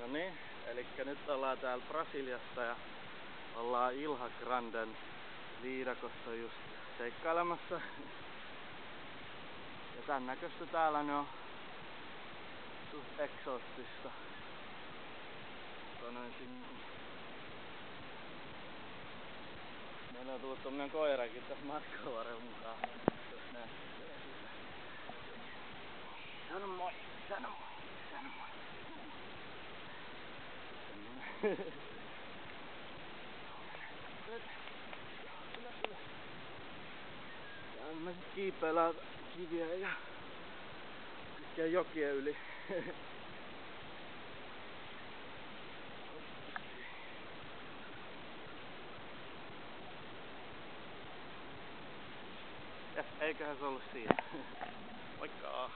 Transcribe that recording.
No niin, elikkä nyt ollaan täällä Brasiliassa ja ollaan Ilha Granden viidakossa just seikkailemassa. Ja tän näköistä täällä nyt on suht eksoottista. Meillä on tullut tommonen koirakin tässä matkan varrella mukaan. Jos näet. Sano moi, sano moi, sano moi. Täällä me kiipeillään kiviä ja kaikkia jokien yli. Ja eiköhän se ollut siinä. Moikka!